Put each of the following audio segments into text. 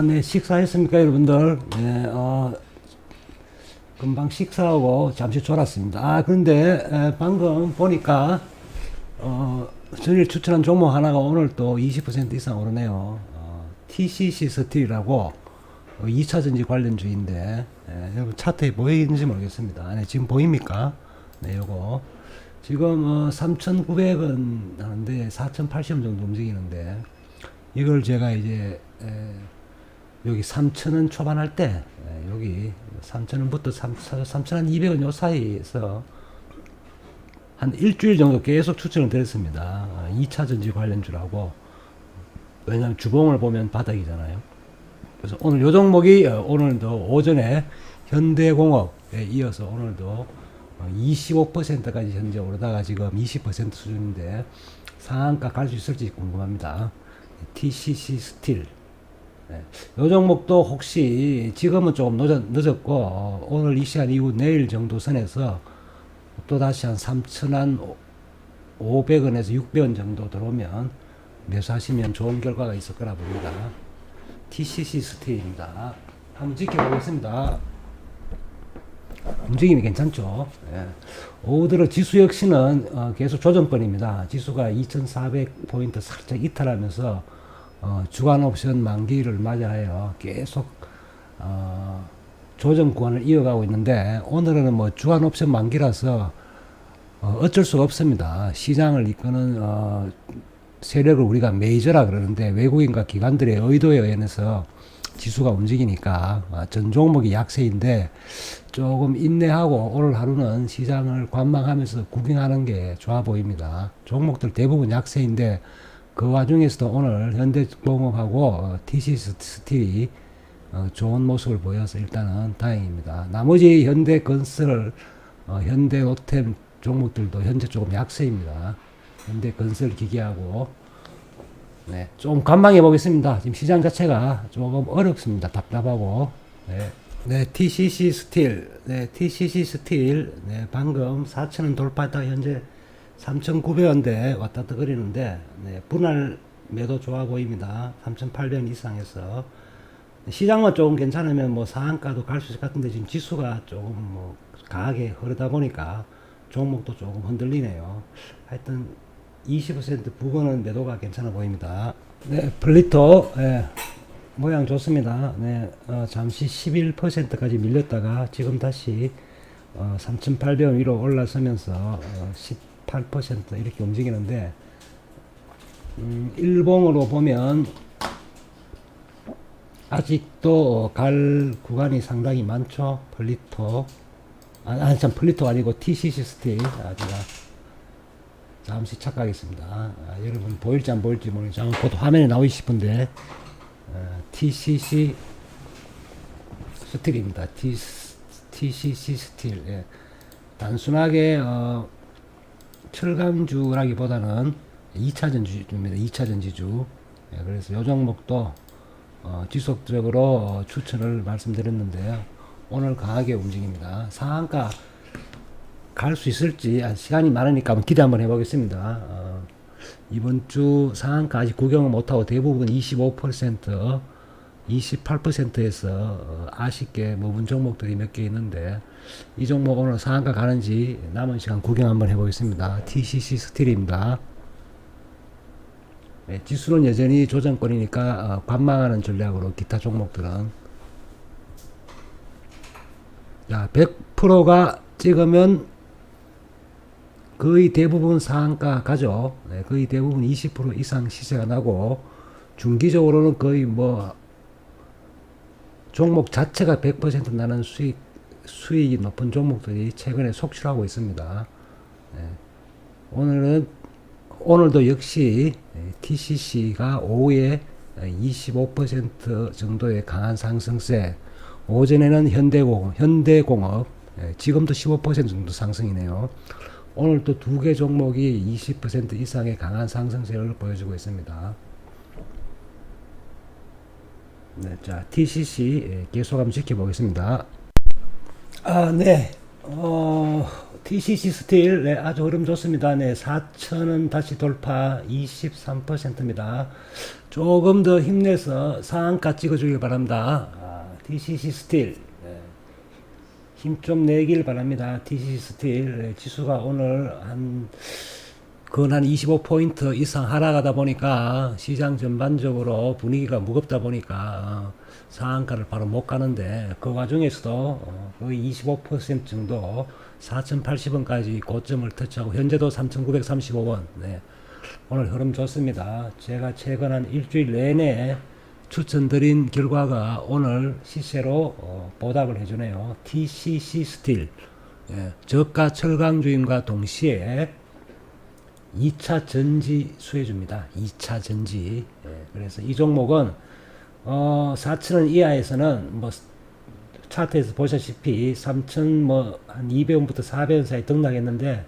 네, 식사했습니까, 여러분들? 네, 금방 식사하고 잠시 졸았습니다. 그런데, 방금 보니까, 전일 추천한 종목 하나가 오늘 또 20% 이상 오르네요. TCC 스틸이라고, 2차 전지 관련주인데, 여러분 차트에 보이는지 모르겠습니다. 네, 지금 보입니까? 네, 요거. 지금, 3,900원 하는데, 4,080원 정도 움직이는데, 이걸 제가 이제, 여기 3,000원 초반할 때, 여기 3,000원부터 3,200원 요 사이에서 한 일주일 정도 계속 추천을 드렸습니다. 2차 전지 관련주라고. 왜냐면 주봉을 보면 바닥이잖아요. 그래서 오늘 요 종목이 오늘도 오전에 현대공업에 이어서 오늘도 25%까지 현재 오르다가 지금 20% 수준인데 상한가 갈 수 있을지 궁금합니다. TCC 스틸. 이 종목도 혹시 지금은 조금 늦었고 오늘 이 시간 이후 내일 정도 선에서 또 다시 한 3,500원에서 600원 정도 들어오면 매수하시면 좋은 결과가 있을 거라 봅니다. TCC 스틸입니다. 한번 지켜보겠습니다. 움직임이 괜찮죠. 오후 들어 지수 역시는 계속 조정권입니다. 지수가 2400포인트 살짝 이탈하면서 주간 옵션 만기를 맞이하여 계속 조정 구간을 이어가고 있는데 오늘은 뭐 주간 옵션 만기라서 어쩔 수가 없습니다. 시장을 이끄는 세력을 우리가 메이저라 그러는데 외국인과 기관들의 의도에 의해서 지수가 움직이니까 전 종목이 약세인데 조금 인내하고 오늘 하루는 시장을 관망하면서 구경하는 게 좋아 보입니다. 종목들 대부분 약세인데 그 와중에서도 오늘 현대공업하고 TCC 스틸이 좋은 모습을 보여서 일단은 다행입니다. 나머지 현대건설, 현대로템 종목들도 현재 조금 약세입니다. 현대건설 기계하고 네, 좀 관망해 보겠습니다. 지금 시장 자체가 조금 어렵습니다. 답답하고 네, TCC 스틸, TCC 스틸, 방금 4,000원 돌파했다가 현재 3,900원대 왔다 갔다 거리는데 분할 매도 좋아 보입니다. 3,800원 이상에서 시장만 조금 괜찮으면 뭐 상한가도 갈 수 있을 것 같은데 지금 지수가 조금 뭐 강하게 흐르다 보니까 종목도 조금 흔들리네요. 하여튼 20% 부근은 매도가 괜찮아 보입니다. 네, 플리토 모양 좋습니다. 잠시 11%까지 밀렸다가 지금 다시 3,800원 위로 올라서면서 8% 이렇게 움직이는데 일봉으로 보면 아직도 갈 구간이 상당히 많죠. 플리토 참 플리토 아니고 TCC 스틸 제가 잠시 착각했습니다. 여러분 보일지 안 보일지 모르겠지만 곧 화면에 나오고 싶은데 TCC 스틸입니다. TCC 스틸 단순하게 철강주라기보다는 2차 전지주입니다. 2차 전지주. 그래서 이 종목도 지속적으로 추천을 말씀드렸는데요. 오늘 강하게 움직입니다. 상한가 갈 수 있을지 시간이 많으니까 한번 기대 한번 해보겠습니다. 이번 주 상한가 아직 구경을 못하고 대부분 25%, 28%에서 아쉽게 머문 종목들이 몇 개 있는데 이 종목 오늘 상한가 가는지 남은 시간 구경 한번 해보겠습니다. TCC 스틸입니다. 지수는 여전히 조정권이니까 관망하는 전략으로 기타 종목들은 100%가 찍으면 거의 대부분 상한가 가죠. 거의 대부분 20% 이상 시세가 나고 중기적으로는 거의 뭐 종목 자체가 100% 나는 수익이 높은 종목들이 최근에 속출하고 있습니다. 오늘도 역시 TCC가 오후에 25% 정도의 강한 상승세, 오전에는 현대공업, 지금도 15% 정도 상승이네요. 오늘 또 두 개 종목이 20% 이상의 강한 상승세를 보여주고 있습니다. 자, TCC 계속 한번 지켜보겠습니다. TCC 스틸, 네, 아주 흐름 좋습니다. 네, 4,000원 다시 돌파 23%입니다. 조금 더 힘내서 상한가 찍어주길 바랍니다. TCC 스틸. 네, 힘 좀 내길 바랍니다. TCC 스틸. 네, 지수가 오늘 그건 한 25포인트 이상 하락하다 보니까 시장 전반적으로 분위기가 무겁다 보니까 상한가를 바로 못 가는데 그 와중에서도 거의 25% 정도 4,080원까지 고점을 터치하고 현재도 3,935원. 네. 오늘 흐름 좋습니다. 제가 최근 한 일주일 내내 추천드린 결과가 오늘 시세로 보답을 해주네요. TCC 스틸. 예, 저가 철강주임과 동시에 2차 전지 수혜줍니다. 2차 전지. 예, 그래서 이 종목은 4,000원 이하에서는 뭐 차트에서 보시다시피 3,000 뭐 한 200원부터 400원 사이 등락했는데,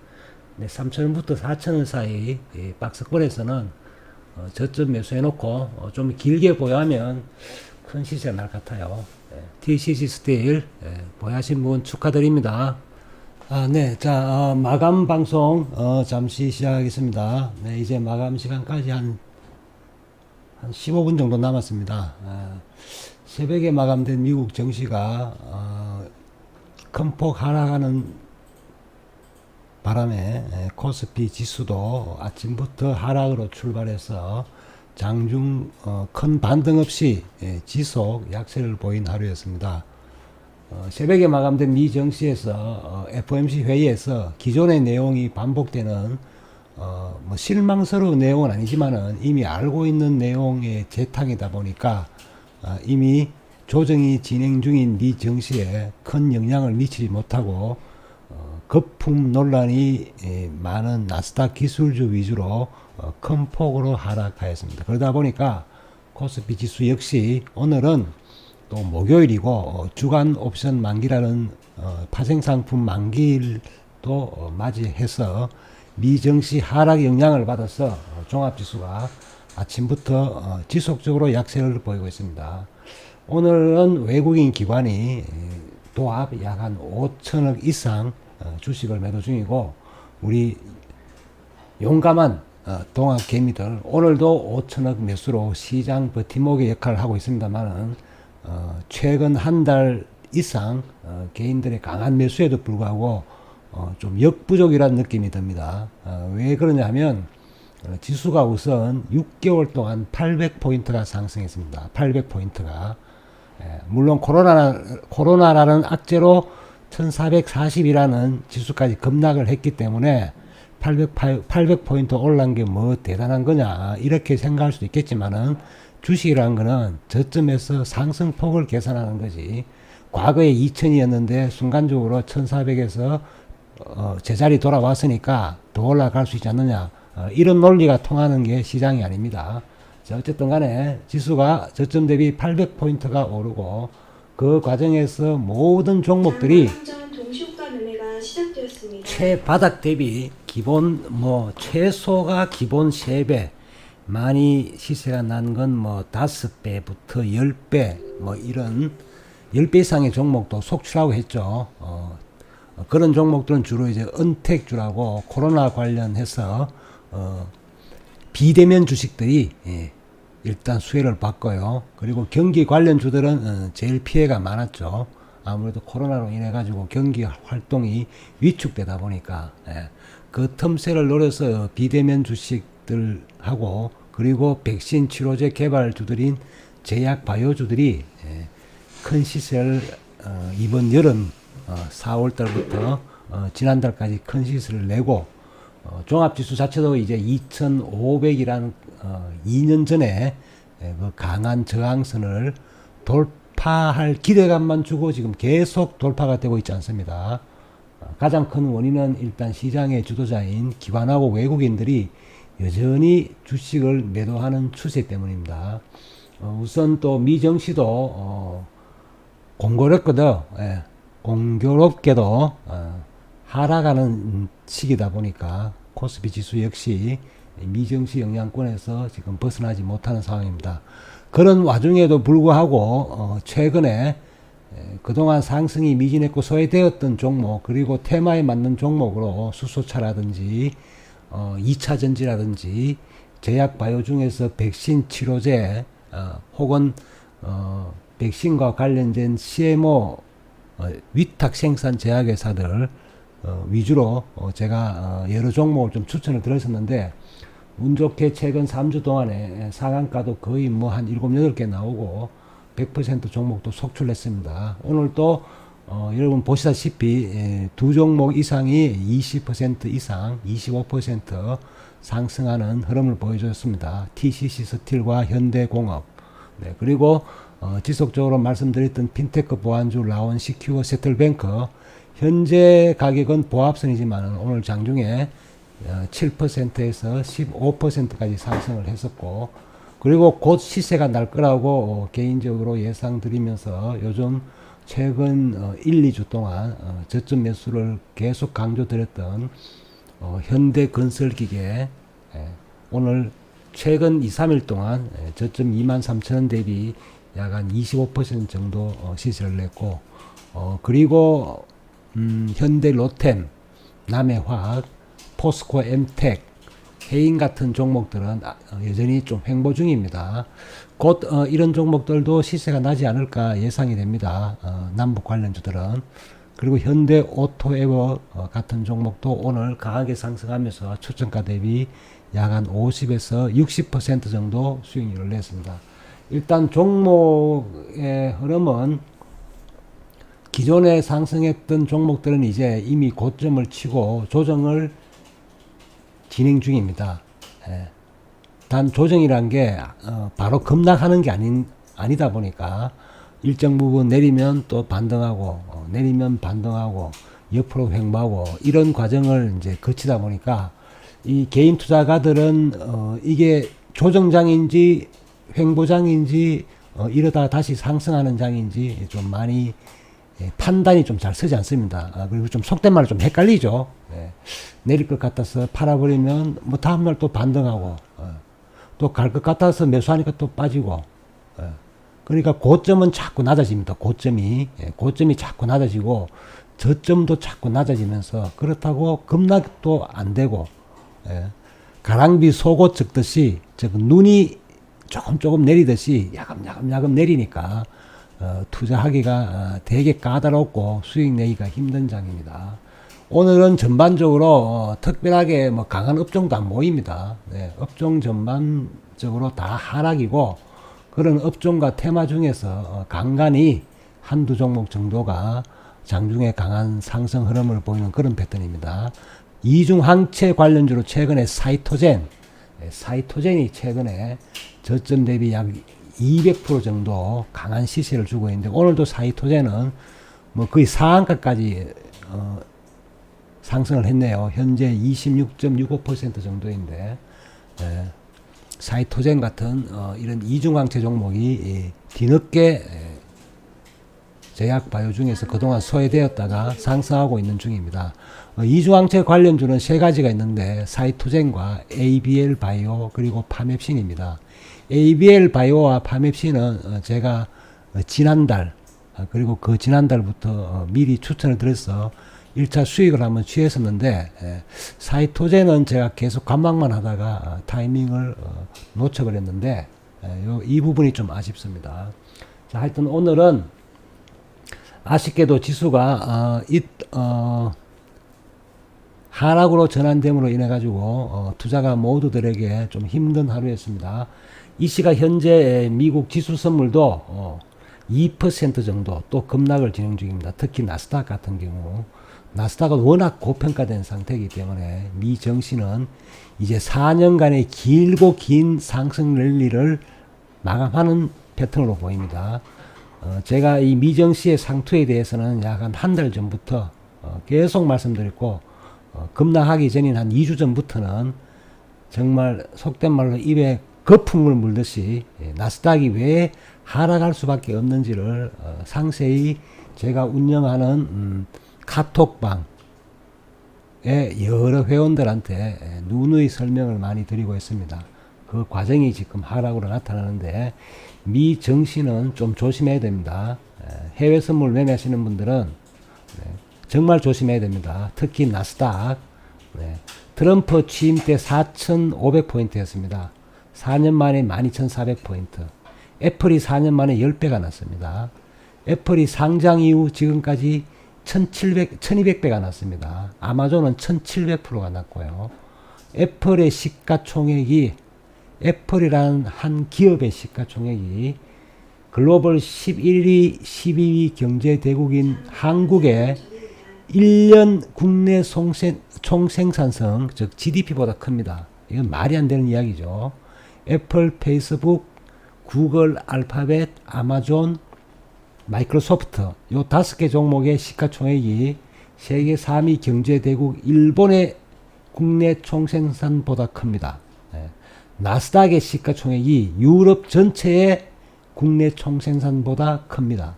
네, 3,000원부터 4,000원 사이 박스권에서는 저점 매수해놓고 좀 길게 보유하면 큰 시세가 날 것 같아요. TCC 스틸 보유하신 분 축하드립니다. 네. 자, 마감 방송, 잠시 시작하겠습니다. 네, 이제 마감 시간까지 한 15분 정도 남았습니다. 새벽에 마감된 미국 증시가, 큰 폭 하락하는 바람에, 코스피 지수도 아침부터 하락으로 출발해서 장중, 큰 반등 없이, 지속 약세를 보인 하루였습니다. 새벽에 마감된 미 증시에서 FOMC 회의에서 기존의 내용이 반복되는 뭐 실망스러운 내용은 아니지만은 이미 알고 있는 내용의 재탕이다 보니까 이미 조정이 진행 중인 미 증시에 큰 영향을 미치지 못하고 거품 논란이 많은 나스닥 기술주 위주로 큰 폭으로 하락하였습니다. 그러다 보니까 코스피 지수 역시 오늘은 또 목요일이고 주간 옵션 만기라는 파생상품 만기일도 맞이해서 미증시 하락 영향을 받아서 종합지수가 아침부터 지속적으로 약세를 보이고 있습니다. 오늘은 외국인 기관이 도합 약 한 5천억 이상 주식을 매도 중이고, 우리 용감한 동학 개미들 오늘도 5천억 매수로 시장 버팀목의 역할을 하고 있습니다만은 최근 한 달 이상 개인들의 강한 매수에도 불구하고 좀 역부족이라는 느낌이 듭니다. 왜 그러냐 하면 지수가 우선 6개월 동안 800포인트가 상승했습니다. 800포인트가. 물론 코로나라는 악재로 1440이라는 지수까지 급락을 했기 때문에 800포인트 올라간 게 뭐 대단한 거냐 이렇게 생각할 수도 있겠지만은, 주식이라는 거는 저점에서 상승폭을 계산하는 거지, 과거에 2000이었는데 순간적으로 1400에서 제자리 돌아왔으니까 더 올라갈 수 있지 않느냐, 이런 논리가 통하는 게 시장이 아닙니다. 자, 어쨌든 간에 지수가 저점 대비 800포인트가 오르고 그 과정에서 모든 종목들이 최바닥 대비 기본 최소가 기본 3배, 많이 시세가 난 건 5배부터 10배 이런 10배 이상의 종목도 속출하고 했죠. 그런 종목들은 주로 이제 은택주라고 코로나 관련해서 비대면 주식들이 일단 수혜를 받고요. 그리고 경기 관련주들은 제일 피해가 많았죠. 아무래도 코로나로 인해 가지고 경기 활동이 위축되다 보니까 그 틈새를 노려서 비대면 주식들하고, 그리고 백신 치료제 개발주들인 제약 바이오주들이 큰 시세를 이번 여름 4월 달부터 지난달까지 큰 시세를 내고, 종합지수 자체도 이제 2500이라는 2년 전에 그 강한 저항선을 돌파할 기대감만 주고 지금 계속 돌파가 되고 있지 않습니다. 가장 큰 원인은 일단 시장의 주도자인 기관하고 외국인들이 여전히 주식을 매도하는 추세 때문입니다. 우선 또 미정시도 공교롭게도 하락하는 시기다 보니까 코스피 지수 역시 미정시 영향권에서 지금 벗어나지 못하는 상황입니다. 그런 와중에도 불구하고 최근에 그동안 상승이 미진했고 소외되었던 종목, 그리고 테마에 맞는 종목으로 수소차라든지 2차 전지라든지 제약 바이오 중에서 백신 치료제 혹은 백신과 관련된 CMO 위탁 생산 제약회사들 위주로 제가 여러 종목을 좀 추천을 드렸었는데, 운 좋게 최근 3주 동안에 상한가도 거의 뭐 한 7, 8개 나오고 100% 종목도 속출했습니다. 오늘 또 여러분 보시다시피 두 종목 이상이 20% 이상 25% 상승하는 흐름을 보여줬습니다. TCC 스틸과 현대공업, 네, 그리고 지속적으로 말씀드렸던 핀테크 보안주 라온 시큐어 세틀뱅크, 현재 가격은 보합선이지만 오늘 장중에 7%에서 15%까지 상승을 했었고, 그리고 곧 시세가 날 거라고 개인적으로 예상드리면서 요즘 최근 1, 2주 동안 저점 매수를 계속 강조드렸던 현대건설기계, 오늘 최근 2, 3일 동안 저점 23,000원 대비 약 한 25% 정도 시세를 냈고, 그리고 현대로템, 남해화학, 포스코 엠텍, 해인 같은 종목들은 여전히 좀 횡보 중입니다. 곧 이런 종목들도 시세가 나지 않을까 예상이 됩니다. 남북 관련주들은. 그리고 현대 오토에버 같은 종목도 오늘 강하게 상승하면서 초점가 대비 약 한 50에서 60% 정도 수익률을 냈습니다. 일단 종목의 흐름은 기존에 상승했던 종목들은 이제 이미 고점을 치고 조정을 진행 중입니다. 단 조정이란 게 바로 급락하는 게 아니다 보니까 일정 부분 내리면 또 반등하고 내리면 반등하고 옆으로 횡보하고 이런 과정을 이제 거치다 보니까 이 개인 투자가들은 이게 조정장인지 횡보장인지 이러다 다시 상승하는 장인지 좀 많이 판단이 좀 잘 서지 않습니다. 그리고 좀 속된 말로 좀 헷갈리죠. 내릴 것 같아서 팔아버리면 뭐 다음날 또 반등하고 또 갈 것 같아서 매수하니까 또 빠지고, 그러니까 고점은 자꾸 낮아집니다. 고점이 자꾸 낮아지고 저점도 자꾸 낮아지면서, 그렇다고 급락도 안 되고, 가랑비 속옷 적듯이 눈이 조금 내리듯이 야금 내리니까 투자하기가 되게 까다롭고 수익 내기가 힘든 장입니다. 오늘은 전반적으로 특별하게 뭐 강한 업종도 안 보입니다. 업종 전반적으로 다 하락이고, 그런 업종과 테마 중에서 간간히 한두 종목 정도가 장중에 강한 상승 흐름을 보이는 그런 패턴입니다. 이중항체 관련주로 최근에 사이토젠이 최근에 저점 대비 약 200% 정도 강한 시세를 주고 있는데, 오늘도 사이토젠은 뭐 거의 상한가까지 상승을 했네요. 현재 26.65% 정도인데, 사이토젠 같은 이런 이중항체 종목이 뒤늦게 제약 바이오 중에서 그동안 소외되었다가 상승하고 있는 중입니다. 이중항체 관련주는 세 가지가 있는데, 사이토젠과 ABL 바이오 그리고 파맵신입니다. ABL 바이오와 파맵신은 제가 지난달 그리고 그 지난달부터 미리 추천을 드려서 1차 수익을 한번 취했었는데, 사이토젠은 제가 계속 관망만 하다가 타이밍을 놓쳐버렸는데, 이 부분이 좀 아쉽습니다. 자, 하여튼 오늘은 아쉽게도 지수가 하락으로 전환됨으로 인해 가지고 투자가 모두들에게 좀 힘든 하루였습니다. 이 시각 현재 미국 지수 선물도 2% 정도 또 급락을 진행 중입니다. 특히 나스닥 같은 경우, 나스닥은 워낙 고평가된 상태이기 때문에 미 증시는 이제 4년간의 길고 긴 상승 랠리를 마감하는 패턴으로 보입니다. 제가 이 미증시의 상투에 대해서는 약 한 달 전부터 계속 말씀드렸고, 급락하기 전인 한 2주 전부터는 정말 속된 말로 입에 거품을 물듯이 나스닥이 왜 하락할 수밖에 없는지를 상세히 제가 운영하는 카톡방에 여러 회원들한테 누누이 설명을 많이 드리고 있습니다. 그 과정이 지금 하락으로 나타나는데, 미 증시는 좀 조심해야 됩니다. 해외 선물 매매하시는 분들은 정말 조심해야 됩니다. 특히 나스닥. 트럼프 취임 때 4,500포인트였습니다. 4년 만에 12,400포인트. 애플이 4년 만에 10배가 났습니다. 애플이 상장 이후 지금까지 1200배가 났습니다. 아마존은 1700%가 났고요. 애플의 시가총액이, 애플이라는 한 기업의 시가총액이 글로벌 11위, 12위 경제대국인 한국의 1년 국내 총생산성, 즉 GDP보다 큽니다. 이건 말이 안 되는 이야기죠. 애플, 페이스북, 구글, 알파벳, 아마존, 마이크로소프트 요 5개 종목의 시가총액이 세계 3위 경제대국 일본의 국내 총생산보다 큽니다. 나스닥의 시가총액이 유럽 전체의 국내 총생산보다 큽니다.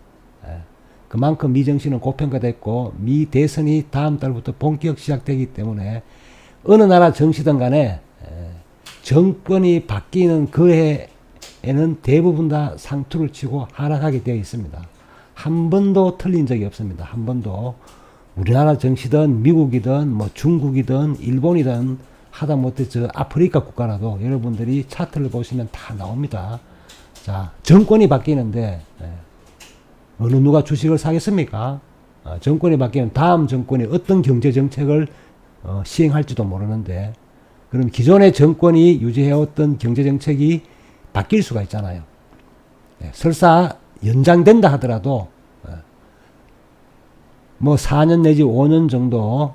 그만큼 미 증시는 고평가됐고 미 대선이 다음 달부터 본격 시작되기 때문에 어느 나라 정시든 간에 정권이 바뀌는 그 해에는 대부분 다 상투를 치고 하락하게 되어 있습니다. 한 번도 틀린 적이 없습니다. 한 번도. 우리나라 정시든 미국이든 뭐 중국이든 일본이든 하다못해 저 아프리카 국가라도 여러분들이 차트를 보시면 다 나옵니다. 자, 정권이 바뀌는데 어느 누가 주식을 사겠습니까? 정권이 바뀌면 다음 정권이 어떤 경제 정책을 시행할지도 모르는데, 그럼 기존의 정권이 유지해왔던 경제 정책이 바뀔 수가 있잖아요. 설사 연장된다 하더라도 뭐 4년 내지 5년 정도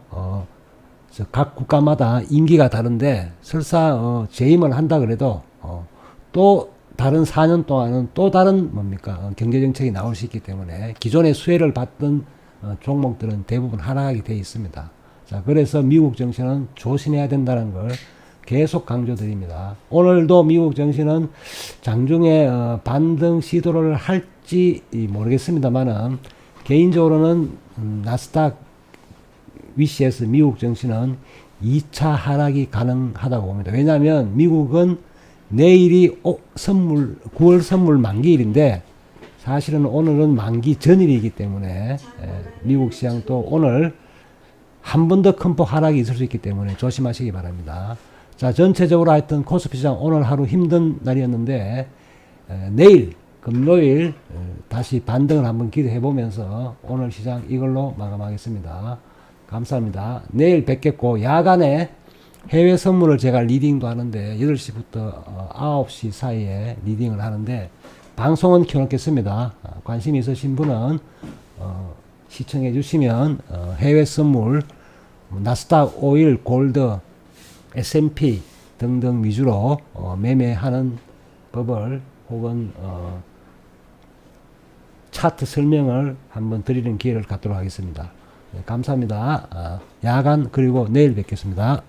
각 국가마다 임기가 다른데 설사 재임을 한다 그래도 또 다른 4년 동안은 또 다른 뭡니까 경제정책이 나올 수 있기 때문에 기존의 수혜를 받던 종목들은 대부분 하락하게 되어 있습니다. 자, 그래서 미국 증시는 조심해야 된다는 걸 계속 강조드립니다. 오늘도 미국 증시는 장중에 반등 시도를 할지 모르겠습니다만은 개인적으로는 나스닥 위시에서 미국 증시는 2차 하락이 가능하다고 봅니다. 왜냐하면 미국은 내일이 9월 선물 만기일인데 사실은 오늘은 만기 전일이기 때문에 미국 시장도 오늘 한 번 더 큰 폭 하락이 있을 수 있기 때문에 조심하시기 바랍니다. 자, 전체적으로 하여튼 코스피 시장 오늘 하루 힘든 날이었는데 내일 금요일 다시 반등을 한번 기대해 보면서 오늘 시장 이걸로 마감하겠습니다. 감사합니다. 내일 뵙겠고 야간에 해외 선물을 제가 리딩도 하는데 8시부터 9시 사이에 리딩을 하는데 방송은 켜놓겠습니다. 관심 있으신 분은 시청해 주시면 해외 선물 나스닥, 오일, 골드, S&P 등등 위주로 매매하는 법을 혹은 차트 설명을 한번 드리는 기회를 갖도록 하겠습니다. 네, 감사합니다. 야간 그리고 내일 뵙겠습니다.